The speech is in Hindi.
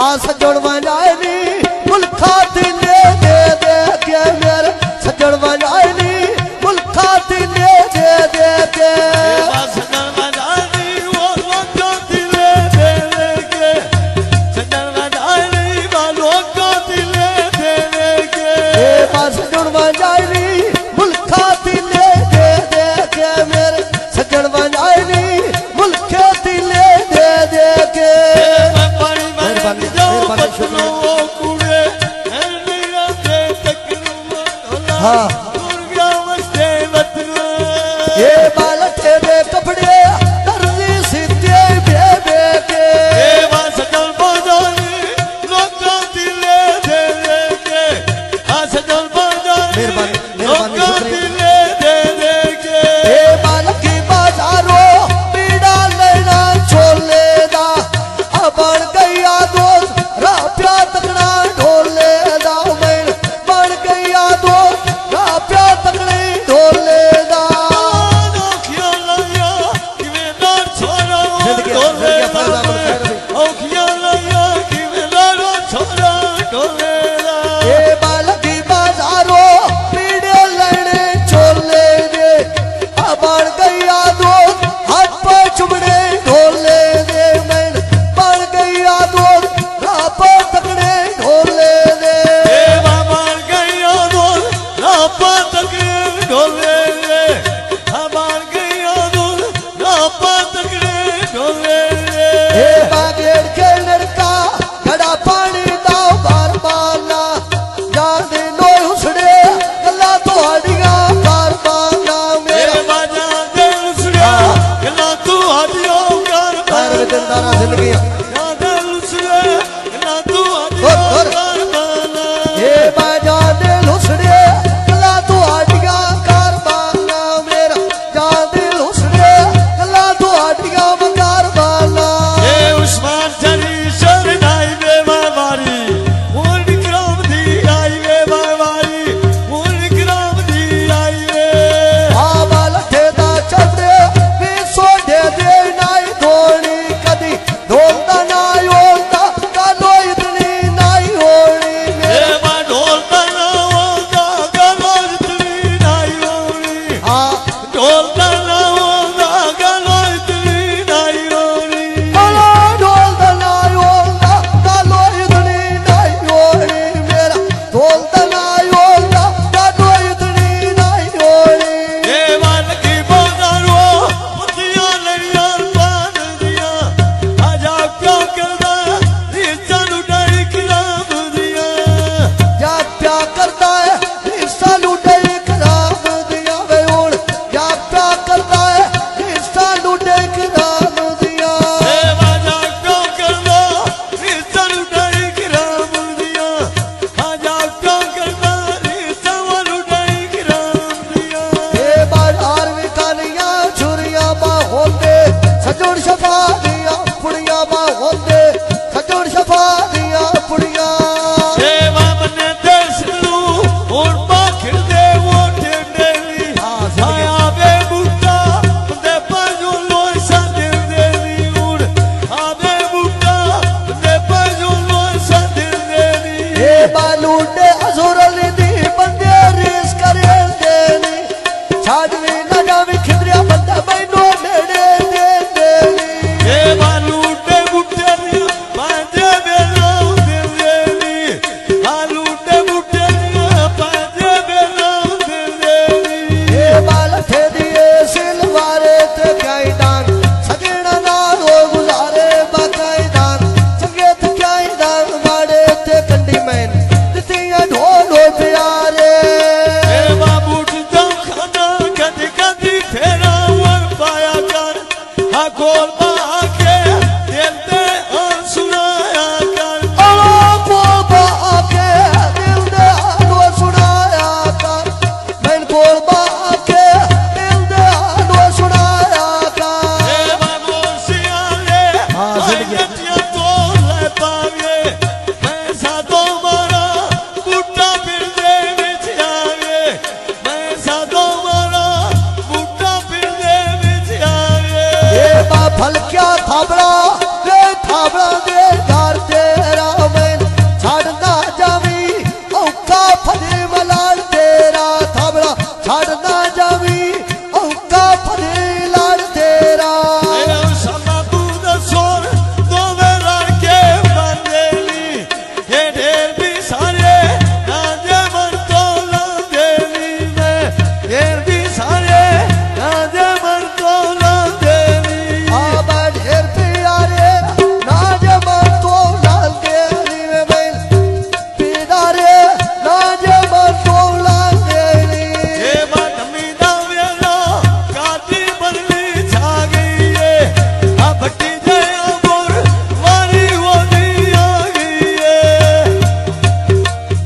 आ सजण वजायनी मुल्खा दिले दे दे के मेरे सजण वजायनी मुल्खा दिले दे दे के सजण वजायनी वो लोका दिले दे दे के सजण वजायनी वो लोका दिले दे दे के सजण वजायनी मुल्खा दिले दे दे के मेरे सजण वजायनी मुल्खे दिले दे दे के हाँ ये बालटे दे कपड़े दर्जी सीते बे बे के सजन बजानी लोका दिले दे दे के सजन बजानी लोका दिले दे दे के बालक की बाजारो पीड़ा लेना छोले दा बन गया दोस्त राप्या तकड़ा ढोले दा बन गया दोस्त राप्या तकड़े ढोले दा बालक की बाजारो पीड़े लेने छोले दे बन गया दोस्त हाथ पर चुमड़े ढोले दे बन गया दोस्त राप तकड़े ढोले दे बन गया दोस्त राप तकड़े ढोले दे बन गया दोस्त राप तकड़े ढोले दे बागेड़ के लड़का घड़ा पानी दाव बार बाना याद नो उसड़े गला तो हडिया बार बाना मेरे बाजा दे उसड़े गला तू हडियो कर बार जिंदारा जिंदगी दे उसड़े गला तू हडियो कर बाना बाजा दे उसड़े गला तो हडिया कर बाना मेरा याद उसड़े गला तो हडिया कर बाना उस्मान चली शरण आई वे बाबारी उन ग्राम दी आई वे बाबारी उन ग्राम दी आई वे बालटे दा चढ़े वे सोडे दे नाई धोनी कदी ढोलता ना होता कालो इतनी नाई होनी ए बा ढोलता ना होता कालो इतनी नाई होनी ढोलता ना होता कालो इतनी नाई होनी ढोलता ना होता कालो इतनी नाई होनी मेरा ढोलता ना होता कालो इतनी नाई होनी ए मन की बाजारो मुतिया लड़िया पान दिया आजा क्या करदा रिश्ता लुटाई किराम दिया या प्या करता है हिस्सा लूटे खराब दिया वे उड़ या प्या करता है हिस्सा लूटे खराब दिया ए आजा क्या करदा रिश्ता लुटाई किराम दिया आजा क्या करदा रिश्ता लुटाई किराम दिया ये बाजार में कानिया छुरिया बा होते सजोड़ शफा दिया पुड़िया बा होते सजोड़ शफा दिया पुड़िया ए मन देश लू और पाखड़ दे वो टेंडेली आया बे बुट्टा दे पाजो लोई सा दिल देली उड़ आबे बुट्टा दे पाजो लोई सा दिल देली ये बालूटे अजूरली दी बंदे रिस करे देनी छाड़